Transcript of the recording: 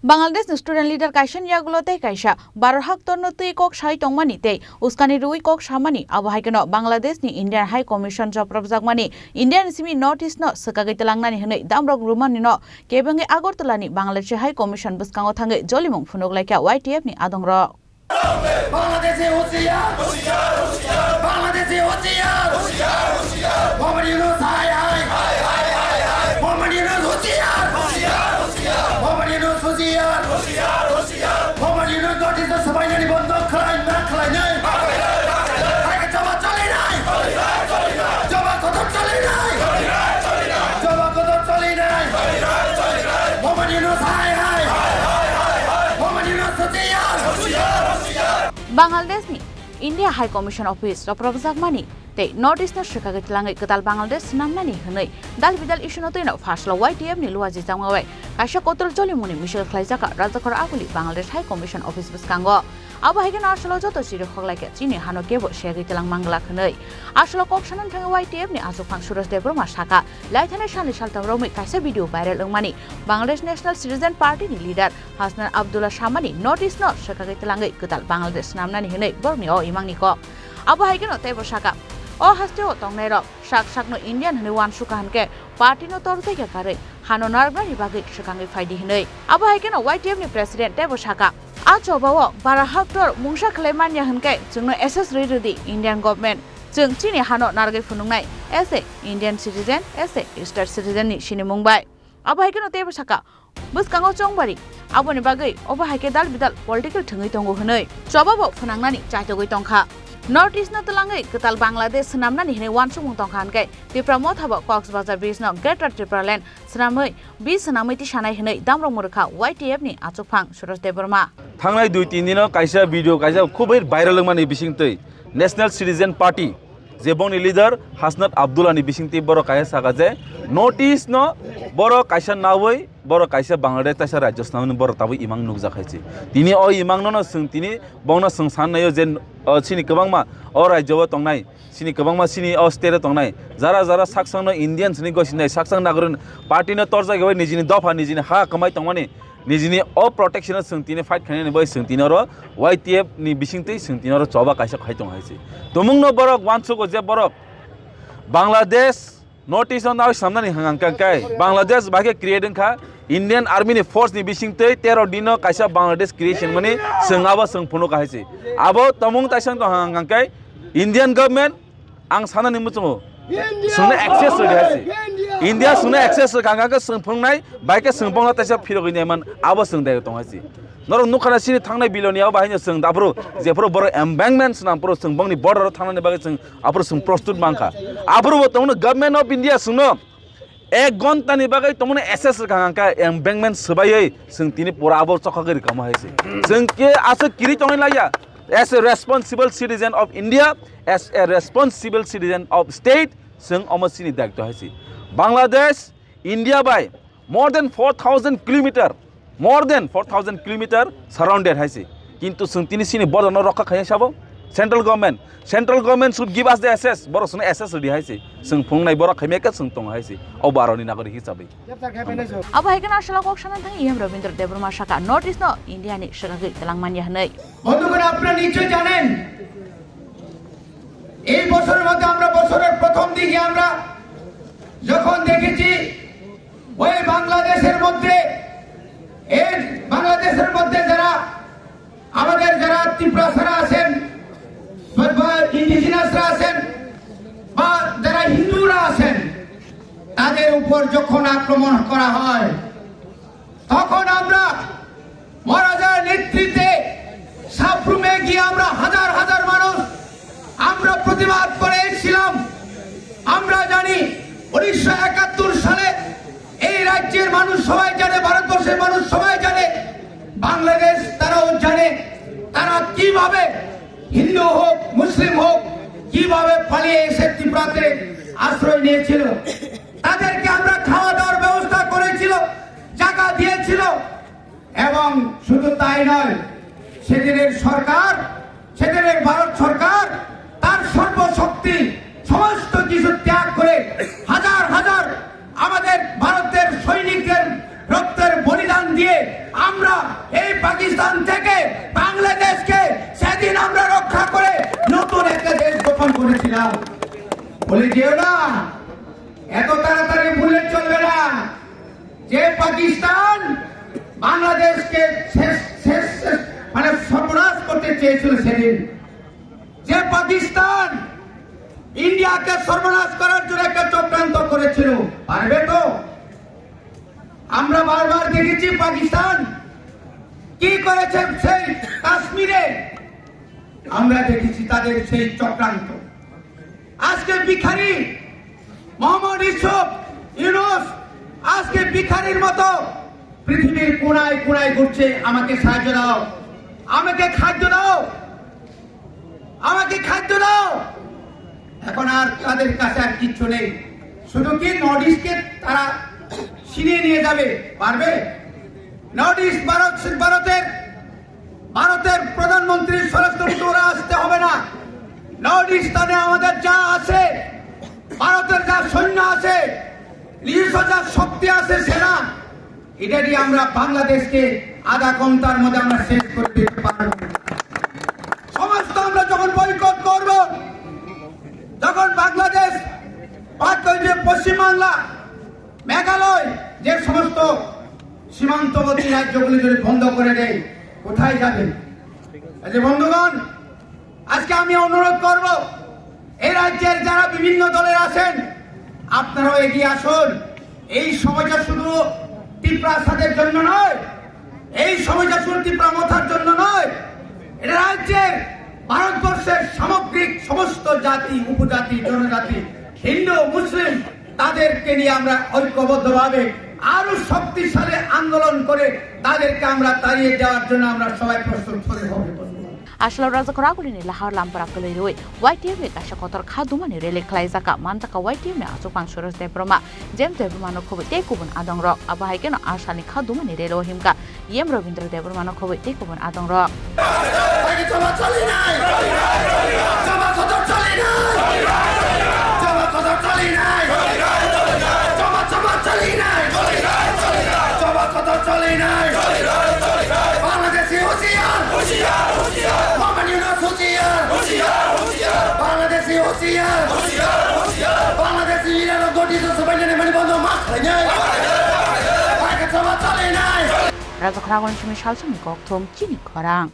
Bangladesh student leader Kaishan Yagulote Kaisha, Barhak Tornoti Kok Shai Tongmani Te, Uskani Rui Kok Shamani, Abahikano, Bangladesh ni Indian High Commission Job Zagmani, Indian Simi Notice no, Sakagitalangan Hene, Damrog Rumanino, Kebange Agortolani, Bangladesh High Commission Buskangotange, Jolimung Funoglaka, YTF ni Adongra. Bangladesh Bangladesh ni India High Commission Office Zagmani te Notice na Shikagitlangai Katal Bangladesh Namnani Hanoi Dal Vidal Ishunotino Fashla YTF ni Luazi Zamaway Kasha Kotor Jolimuni Michelle Klaizaka Razakar Aguli Bangladesh High Commission Office Buskango Abahigan Arshalo Joto Siri Hoglake Chini Hano Gebo Shagitilang Mangala Hanoi Ashalo Kokshanan Tanga YTF ni Azupang Suras de Broma Shaka Laitana Shani Shalta Romi Kaisa video viral Umani Bangladesh National Citizen Party ni leader Hasnan Abdullah Shamani Notice no Shikagitlangai Katal Bangladesh Namnani Hanoi Borneo Imangniko Abahigan Tebo Shaka O hasteo tongnero shak no Indian hanuan sukahanke party no torte ke kare hano narga ribagi sukangi faidi hinei abo haikeno YTF ni president tebo shaka acho bawo bara haktor mungsa khlemanya hanke jungno SS redi Indian government jung chini hano nargai funungnai ese Indian citizen ese star citizen ni shini mungbai abo haikeno tebo shaka buskango chongbari abo ni bagai obo haike dal bidal political thungai tongo hinei chobabo funangnani chaitogoi tongkha Notice na tulangai ketal Bangladesh senamna ni hene wan sumung tongkhan kai ti promote haba Cox Bazar Bridge no Greater Triplaland senamai bi senamai ti sanai hene damrong murkha YTF ni achukphang Suras Deborma thangnai 2-3 dino kaisa video kaisa khubai viral mani bisingtei National Citizen Party jebong ni leader Hasnat Abdullah ni bisingti boro kaisa sagaje notice no boro kaisa nawai boro kaisa Bangladesh taisa Rajasthan boro tabu imang nukja khaisi tini o imang no sung tini bongna sung sannayo je sini kebangma o rajyo tongnai sini kebangma sini o state tongnai jara saksang no Indian sini gosinai saksang nagrun party no torja goi nijini dofa nijini ha kamai tongmani nijini o protection sung tini fight khane bai sung tini ro YTF ni bisingtei sung tini ro choba kaisa khaitong haisi tumung no borok wansu go je borok Bangladesh notice on now samnani hangangka kai Bangladesh bage creating kha Indian Army ni force ni bisingtei 13 dino kaisa Bangladesh creation mani sungaba sungphuno kaisi abo tamung taisang to hangangka kai Indian government ang sanani muchungo sungna access rehasi India sungna access ganga ka sungphungnai baike sungpongla taisa phirogoi neman abo sungdai tonghasi nor nukhana sini thangnai bilonia bahine sung dapro jepro bor embankments nam pro sungbangni border thangnai bage sung apro sung prostut mangka apro tongno government of India sungno ek gonta ni bagai tongno SS ganga embankment sabai sung tini pura abo chokagari kam haise sung ke asa kiri tongai laya as a responsible citizen of India as a responsible citizen of state sung omasini dakto haise Bangladesh India by more than 4,000 kilometer surrounded haise kintu sung tini sini border no rokha khaya sabo central government should give us the access boro sung access di haise sung phungnai boro khaimeka sung tong haise au baroni nagari hisabe abo haikena ashala kokshanan thang IM Rabindra Deborma shaka notice no India ni shagagi telangmania hanai বন্ধুগণ আপনারা নিশ্চয়ই জানেন এই বছরের মধ্যে আমরা বছরের প্রথম দিকে আমরা যখন দেখেছি ওই বাংলাদেশের মধ্যে যারা আমাদের যারা ত্রিপুরাসরা আছেন বা ইন্ডিজিনাসরা আছেন বা যারা হিন্দুরা আছেন তাদের উপর যখন আক্রমণ করা হয় তখন আমরা মহারাজার নেতৃত্বে সাবরুমে গিয়ে আমরা হাজার মানুষ আমরা প্রতিবাদ করেছিলাম আমরা জানি 1971 সালে এই রাজ্যের মানুষ সবাই জানে ভারতবর্ষের মানুষ সবাই জানে বাংলাদেশ তারাও জানে তারা কিভাবে হিন্দু হোক মুসলিম হোক কিভাবে পালিয়ে এসে ত্রিপুরাতে আশ্রয় নিয়েছিল তাদেরকে আমরা খাওয়া দাওয়ার ব্যবস্থা করেছিল জায়গা দিয়েছিল এবং শুধু তাই নয় সেদিনের ভারত সরকার তার সর্বশক্তি সমস্ত কিছু ত্যাগ করে হাজার আমাদের ভারতের সৈনিকদের রক্তের বলিদান দিয়ে আমরা এই পাকিস্তান থেকে বাংলাদেশকে সেদিন আমরা রক্ষা করে নতুন একটা দেশ গঠন করেছিলাম। বলে যেও না, এত তাড়াতাড়ি ভুলে চলবে না যে পাকিস্তান বাংলাদেশকে মানে সর্বনাশ করতে চেয়েছিল সেদিন, যে পাকিস্তান ইন্ডিয়াকে সর্বনাশ করার জন্য একটা চক্রান্ত করেছিল। পারবে তো? আমরা বারবার দেখেছি পাকিস্তান কি করেছে সেই কাশ্মীরে, আমরা দেখেছি তাদের সেই চক্রান্ত। আজকে ভিখারি মোহাম্মদ ইউনূস আজকে ভিখারির মতো পৃথিবীর কোনায় কোনায় ঘুরছে, আমাকে সাহায্য দাও, আমাকে খাদ্য দাও, আমাকে খাদ্য দাও। এখন আর তাদের কাছে আর কিচ্ছু নেই, শুধু কি নর্থ ইস্টকে তারা ছিনিয়ে নিয়ে যাবে। পারবে? নর্থ ইস্ট ভারতের প্রধানমন্ত্রী স্বরাষ্ট্রমন্ত্রী ওরা আসতে হবে না। নর্থ ইস্টার্নে আমাদের যা আছে, ভারতের যা সৈন্য আছে, নিজস্ব যা শক্তি আছে সেনা, এটা দিয়ে আমরা বাংলাদেশকে আধা ঘন্টার মধ্যে আমরা শেষ করে দিতে পারবো। সমস্ত আমরা যখন বয়কট করব, যখন বাংলাদেশ পশ্চিমবাংলা, মেঘালয় যে সমস্ত সীমান্তবর্তী রাজ্যগুলি যদি বন্ধ করে দেয়, কোথায় যাবে? বন্ধুগণ, আজকে আমি অনুরোধ করব, এই রাজ্যের যারা বিভিন্ন দলের আছেন, আপনারাও এগিয়ে আসুন। এই সময়টা শুধু ত্রিপুরা সাদের জন্য নয়, এই সময়টা শুধু ত্রিপুরা মথার জন্য নয়, এটা রাজ্যের ভারতবর্ষের সামগ্রিক সমস্ত জাতি, উপজাতি, জনজাতি, হিন্দু, মুসলিম, তাদেরকে নিয়ে আমরা ঐক্যবদ্ধভাবে আরো শক্তিশালী আন্দোলন করে তাদেরকে আমরা তাড়িয়ে দেওয়ার জন্য আমরা সবাই প্রস্তুত করে হবে। Asal raja koraguli ni lahar lampar akalai roi. YTM ni kasha kotor khaduma ni rele klai zaka mantaka YTM ni asuk pangsuros debroma. Jem debroma no khobe te kubun adong rok. Abahai keno asal ni khaduma ni rele ohimka. Yem Robindra debroma no khobe te kubun adong rok. Raja koraguli ni misal sumi kok thom chini korang.